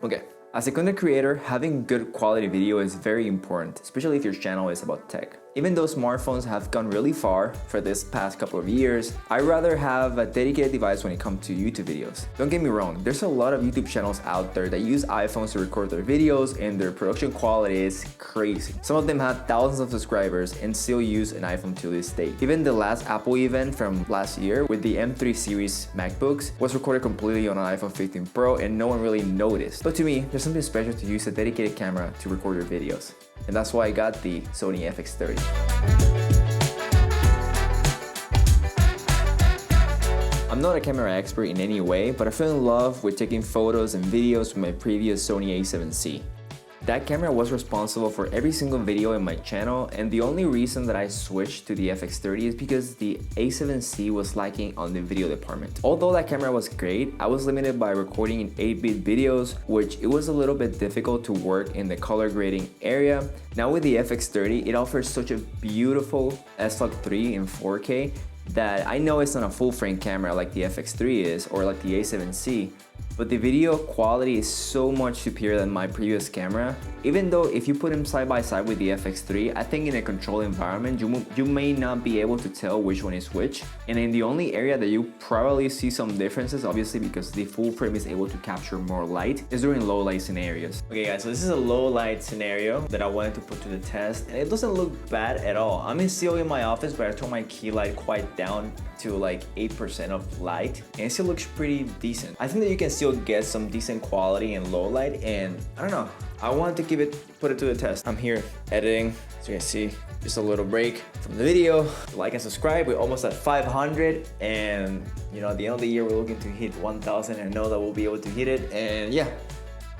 Okay. As a content creator, having good quality video is very important, especially if your channel is about tech. Even though smartphones have gone really far for this past couple of years, I'd rather have a dedicated device when it comes to YouTube videos. Don't get me wrong, there's a lot of YouTube channels out there that use iPhones to record their videos and their production quality is crazy. Some of them have thousands of subscribers and still use an iPhone to this day. Even the last Apple event from last year with the M3 series MacBooks was recorded completely on an iPhone 15 Pro and no one really noticed. But to me, there's something special to use a dedicated camera to record your videos. And that's why I got the Sony FX30. I'm not a camera expert in any way, but I fell in love with taking photos and videos with my previous Sony A7C. That camera was responsible for every single video in my channel, and the only reason that I switched to the FX30 is because the A7C was lacking on the video department. Although that camera was great, I was limited by recording in 8-bit videos, which it was a little bit difficult to work in the color grading area. Now with the FX30, it offers such a beautiful S-Log3 in 4K that I know it's not a full-frame camera like the FX3 is or like the A7C, but the video quality is so much superior than my previous camera. Even though if you put them side by side with the FX3, I think in a controlled environment, you may not be able to tell which one is which. And in the only area that you probably see some differences, obviously because the full frame is able to capture more light, is during low light scenarios. Okay guys, so this is a low light scenario that I wanted to put to the test, and it doesn't look bad at all. I'm still in my office, but I turned my key light quite down to like 8% of light, and it still looks pretty decent. I think that you can still get some decent quality in low light, and I don't know, I wanted to put it to the test. I'm here editing, so you can see just a little break from the video. Like and subscribe. We're almost at 500, and you know, at the end of the year we're looking to hit 1,000, and I know that we'll be able to hit it. And yeah,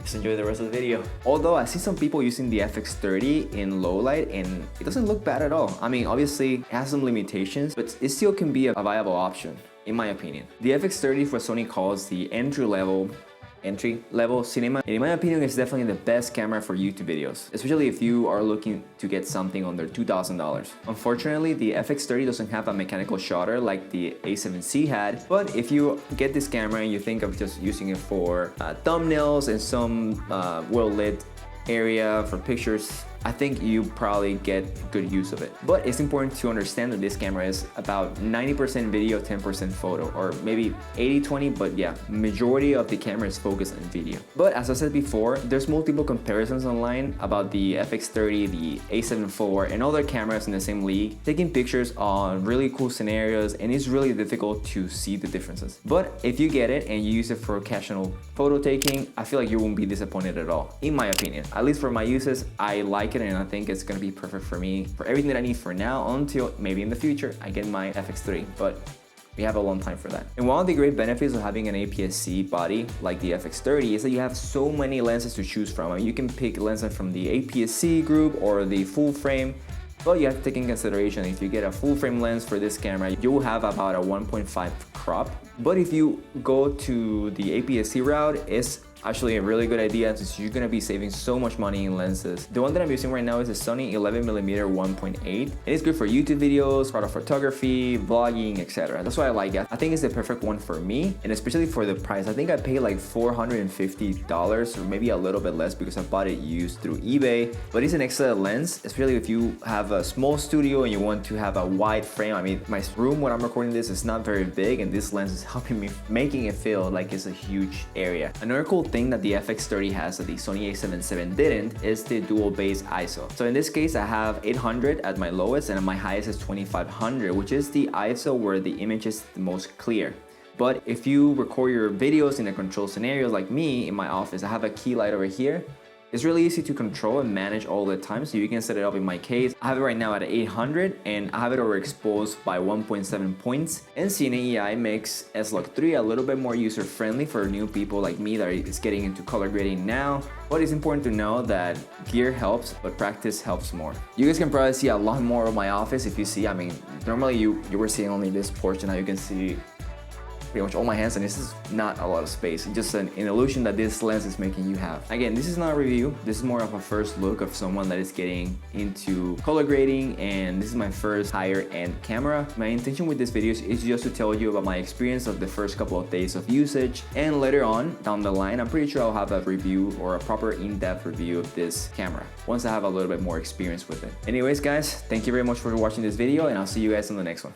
just enjoy the rest of the video. Although I see some people using the FX30 in low light and it doesn't look bad at all. I mean, obviously it has some limitations, but it still can be a viable option in my opinion. The FX30 for Sony calls the entry level cinema, and in my opinion it's definitely the best camera for YouTube videos, especially if you are looking to get something under $2,000. Unfortunately, the FX30 doesn't have a mechanical shutter like the A7C had, but if you get this camera and you think of just using it for thumbnails and some well-lit area for pictures, I think you probably get good use of it. But it's important to understand that this camera is about 90% video, 10% photo, or maybe 80-20, but yeah, majority of the camera is focused on video. But as I said before, there's multiple comparisons online about the FX30, the A7 IV, and other cameras in the same league, taking pictures on really cool scenarios, and it's really difficult to see the differences. But if you get it and you use it for occasional photo taking, I feel like you won't be disappointed at all, in my opinion. At least for my uses, I like it, and I think it's gonna be perfect for me for everything that I need for now, until maybe in the future I get my FX3, but we have a long time for that. And one of the great benefits of having an APS-C body like the FX30 is that you have so many lenses to choose from. I mean, you can pick lenses from the APS-C group or the full frame, but you have to take in consideration if you get a full frame lens for this camera, you will have about a 1.5 crop. But if you go to the APS-C route, it's actually a really good idea since you're gonna be saving so much money in lenses. The one that I'm using right now is a Sony 11mm 1.8, and it's good for YouTube videos, photo photography, vlogging, etc. That's why I like it. I think it's the perfect one for me, and especially for the price. I think I paid like $450 or maybe a little bit less because I bought it used through eBay, but it's an excellent lens, especially if you have a small studio and you want to have a wide frame. I mean, my room when I'm recording this is not very big, and this lens is helping me, making it feel like it's a huge area. Another cool thing that the FX30 has that the Sony A7C didn't is the dual base ISO. So in this case, I have 800 at my lowest and my highest is 2500, which is the ISO where the image is the most clear. But if you record your videos in a controlled scenario like me in my office, I have a key light over here. It's really easy to control and manage all the time, so you can set it up. In my case, I have it right now at 800 and I have it overexposed by 1.7 points. And Cine AI makes S-Log3 a little bit more user-friendly for new people like me that is getting into color grading now. But it's important to know that gear helps, but practice helps more. You guys can probably see a lot more of my office if you see. I mean, normally you were seeing only this portion. Now you can see pretty much all my hands, and this is not a lot of space. It's just an illusion that this lens is making you have. Again, this is not a review. This is more of a first look of someone that is getting into color grading, and this is my first higher end camera. My intention with this video is just to tell you about my experience of the first couple of days of usage, and later on down the line, I'm pretty sure I'll have a review or a proper in-depth review of this camera once I have a little bit more experience with it. Anyways guys, thank you very much for watching this video, and I'll see you guys in the next one.